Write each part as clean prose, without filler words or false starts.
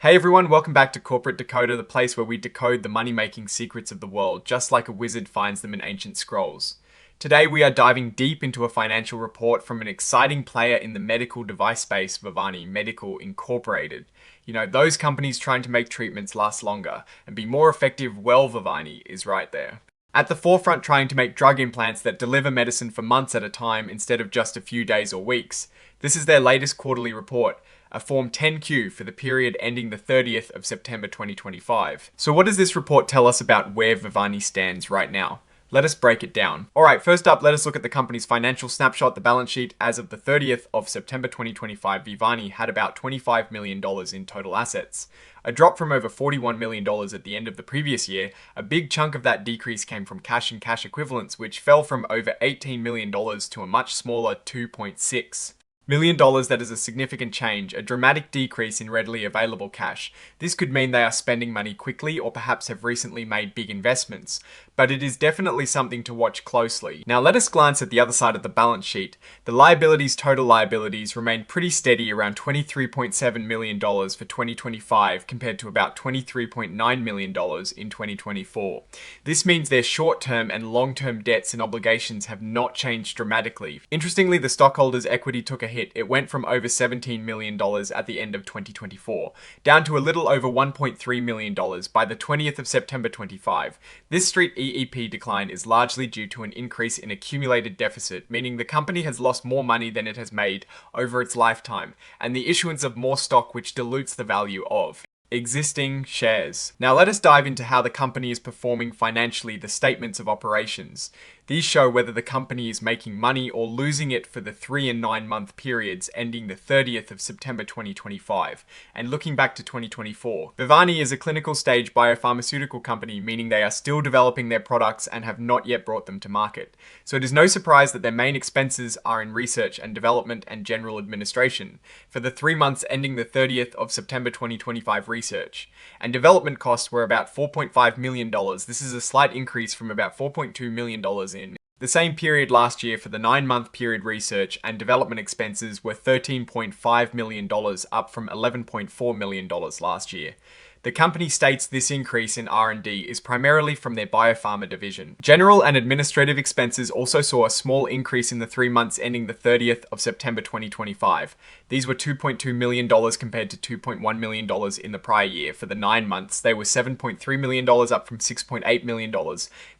Hey everyone, welcome back to Corporate Decoder, the place where we decode the money-making secrets of the world, just like a wizard finds them in ancient scrolls. Today we are diving deep into a financial report from an exciting player in the medical device space, Vivani Medical Incorporated. You know, those companies trying to make treatments last longer and be more effective, well, Vivani is right there. At the forefront trying to make drug implants that deliver medicine for months at a time instead of just a few days or weeks. This is their latest quarterly report, a Form 10Q for the period ending the 30th of September 2025. So what does this report tell us about where Vivani stands right now? Let us break it down. Alright, first up, let us look at the company's financial snapshot. The balance sheet as of the 30th of September 2025, Vivani had about $25 million in total assets. A drop from over $41 million at the end of the previous year. A big chunk of that decrease came from cash and cash equivalents, which fell from over $18 million to a much smaller $2.6 million. That is a significant change, a dramatic decrease in readily available cash. This could mean they are spending money quickly or perhaps have recently made big investments, but it is definitely something to watch closely. Now let us glance at the other side of the balance sheet. The total liabilities remain pretty steady around $23.7 million for 2025 compared to about $23.9 million in 2024. This means their short-term and long-term debts and obligations have not changed dramatically. Interestingly, the stockholders' equity took a hit. It went from over $17 million at the end of 2024, down to a little over $1.3 million by the 20th of September 25. This street EEP decline is largely due to an increase in accumulated deficit, meaning the company has lost more money than it has made over its lifetime, and the issuance of more stock which dilutes the value of existing shares. Now let us dive into how the company is performing financially, the statements of operations. These show whether the company is making money or losing it for the 3 and 9 month periods ending the 30th of September 2025 and looking back to 2024. Vivani is a clinical stage biopharmaceutical company, meaning they are still developing their products and have not yet brought them to market. So it is no surprise that their main expenses are in research and development and general administration. For the 3 months ending the 30th of September 2025, research and development costs were about $4.5 million. This is a slight increase from about $4.2 million in the same period last year. For the 9-month period, research and development expenses were $13.5 million, up from $11.4 million last year. The company states this increase in R&D is primarily from their biopharma division. General and administrative expenses also saw a small increase in the 3 months ending the 30th of September 2025. These were $2.2 million compared to $2.1 million in the prior year. For the 9 months, they were $7.3 million, up from $6.8 million.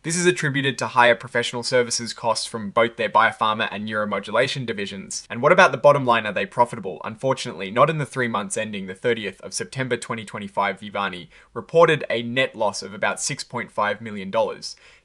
This is attributed to higher professional services costs from both their biopharma and neuromodulation divisions. And what about the bottom line? Are they profitable? Unfortunately, not in the 3 months ending the 30th of September 2025. Vivani reported a net loss of about $6.5 million.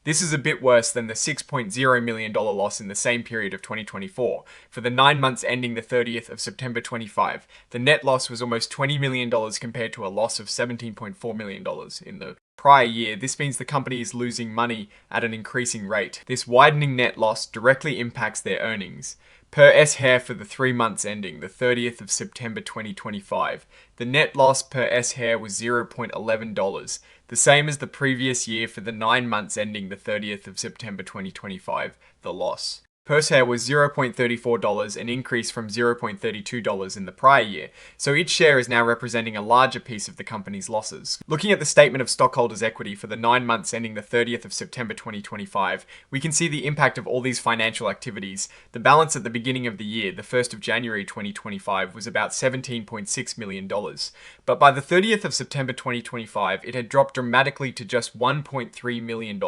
This is a bit worse than the $6.0 million loss in the same period of 2024. For the 9 months ending the 30th of September 25, the net loss was almost $20 million compared to a loss of $17.4 million in the prior year. This means the company is losing money at an increasing rate. This widening net loss directly impacts their earnings. Per S-Hair for the 3 months ending the 30th of September 2025, the net loss per S-Hair was $0.11, the same as the previous year. For the 9 months ending the 30th of September 2025, the loss per share was $0.34, an increase from $0.32 in the prior year, so each share is now representing a larger piece of the company's losses. Looking at the statement of stockholders' equity for the 9 months ending the 30th of September 2025, we can see the impact of all these financial activities. The balance at the beginning of the year, the 1st of January 2025, was about $17.6 million, but by the 30th of September 2025, it had dropped dramatically to just $1.3 million.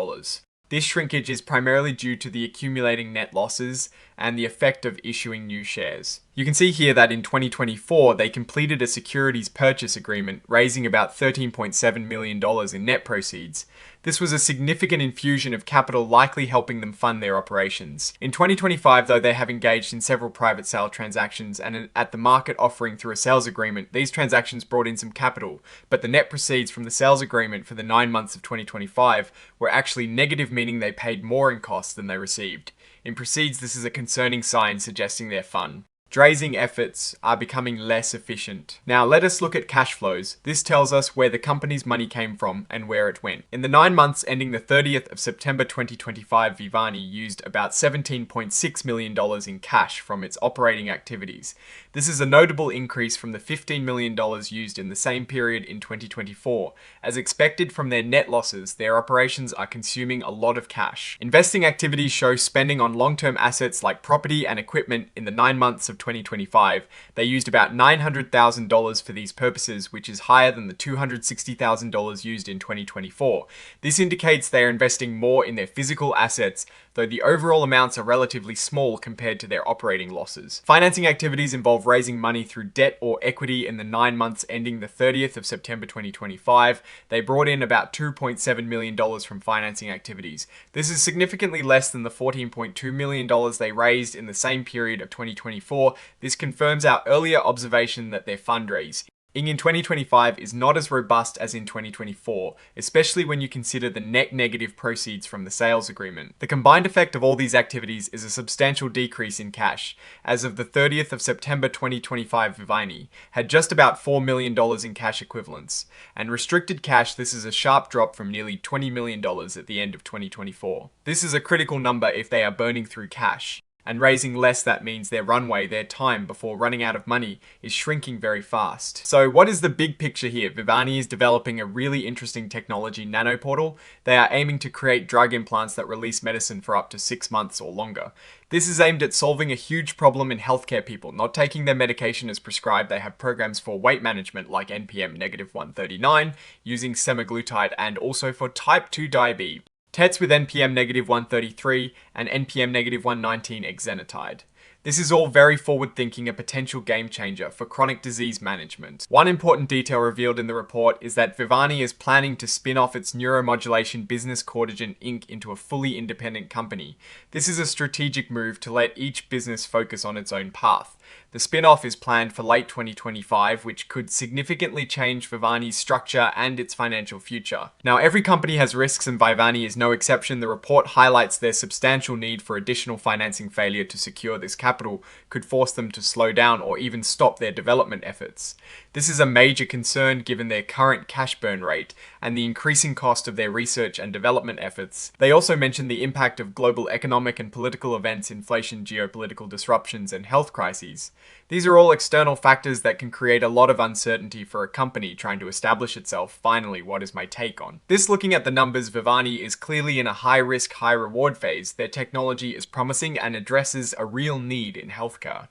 This shrinkage is primarily due to the accumulating net losses and the effect of issuing new shares. You can see here that in 2024, they completed a securities purchase agreement, raising about $13.7 million in net proceeds. This was a significant infusion of capital, likely helping them fund their operations. In 2025, though, they have engaged in several private sale transactions, and at the market offering through a sales agreement, these transactions brought in some capital, but the net proceeds from the sales agreement for the 9 months of 2025 were actually negative, meaning they paid more in costs than they received. In proceeds, this is a concerning sign suggesting their fund. Fundraising efforts are becoming less efficient. Now let us look at cash flows. This tells us where the company's money came from and where it went. In the 9 months ending the 30th of September 2025, Vivani used about $17.6 million in cash from its operating activities. This is a notable increase from the $15 million used in the same period in 2024. As expected from their net losses, their operations are consuming a lot of cash. Investing activities show spending on long-term assets like property and equipment in the 9 months of 2025. They used about $900,000 for these purposes, which is higher than the $260,000 used in 2024. This indicates they are investing more in their physical assets, though the overall amounts are relatively small compared to their operating losses. Financing activities involve raising money through debt or equity in the 9 months ending the 30th of September 2025. They brought in about $2.7 million from financing activities. This is significantly less than the $14.2 million they raised in the same period of 2024. This confirms our earlier observation that their fundraise in 2025 is not as robust as in 2024, especially when you consider the net negative proceeds from the sales agreement. The combined effect of all these activities is a substantial decrease in cash. As of the 30th of September 2025, Vivani had just about $4 million in cash equivalents. And restricted cash, this is a sharp drop from nearly $20 million at the end of 2024. This is a critical number if they are burning through cash. And raising less, that means their runway, their time before running out of money, is shrinking very fast. So what is the big picture here? Vivani is developing a really interesting technology, nanoportal. They are aiming to create drug implants that release medicine for up to 6 months or longer. This is aimed at solving a huge problem in healthcare people not taking their medication as prescribed. They have programs for weight management like NPM -139, using semaglutide, and also for type 2 diabetes. TETs with NPM -133 and NPM -119 exenatide. This is all very forward-thinking, a potential game changer for chronic disease management. One important detail revealed in the report is that Vivani is planning to spin off its neuromodulation business Cortigen Inc. into a fully independent company. This is a strategic move to let each business focus on its own path. The spin-off is planned for late 2025, which could significantly change Vivani's structure and its financial future. Now, every company has risks and Vivani is no exception. The report highlights their substantial need for additional financing. Failure to secure this capital could force them to slow down or even stop their development efforts. This is a major concern given their current cash burn rate and the increasing cost of their research and development efforts. They also mention the impact of global economic and political events, inflation, geopolitical disruptions, and health crises. These are all external factors that can create a lot of uncertainty for a company trying to establish itself. Finally, what is my take on this? Looking at the numbers, Vivani is clearly in a high-risk, high-reward phase. Their technology is promising and addresses a real need in healthcare.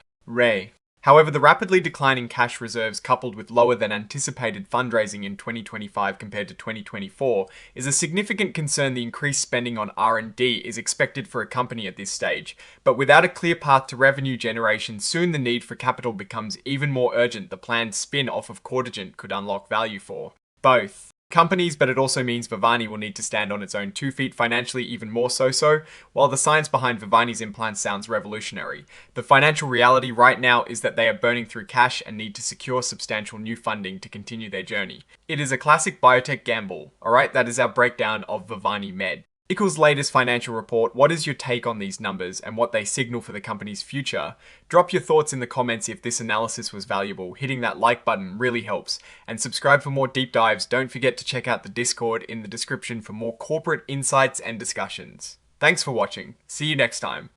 However, the rapidly declining cash reserves coupled with lower than anticipated fundraising in 2025 compared to 2024 is a significant concern. The increased spending on R&D is expected for a company at this stage, but without a clear path to revenue generation, soon the need for capital becomes even more urgent. The planned spin-off of Cortigen could unlock value for both companies, but it also means Vivani will need to stand on its own 2 feet financially, even more so. While the science behind Vivani's implants sounds revolutionary, the financial reality right now is that they are burning through cash and need to secure substantial new funding to continue their journey. It is a classic biotech gamble. Alright, that is our breakdown of Vivani Med. Ickle's latest financial report. What is your take on these numbers and what they signal for the company's future? Drop your thoughts in the comments if this analysis was valuable. Hitting that like button really helps. And subscribe for more deep dives. Don't forget to check out the Discord in the description for more corporate insights and discussions. Thanks for watching. See you next time.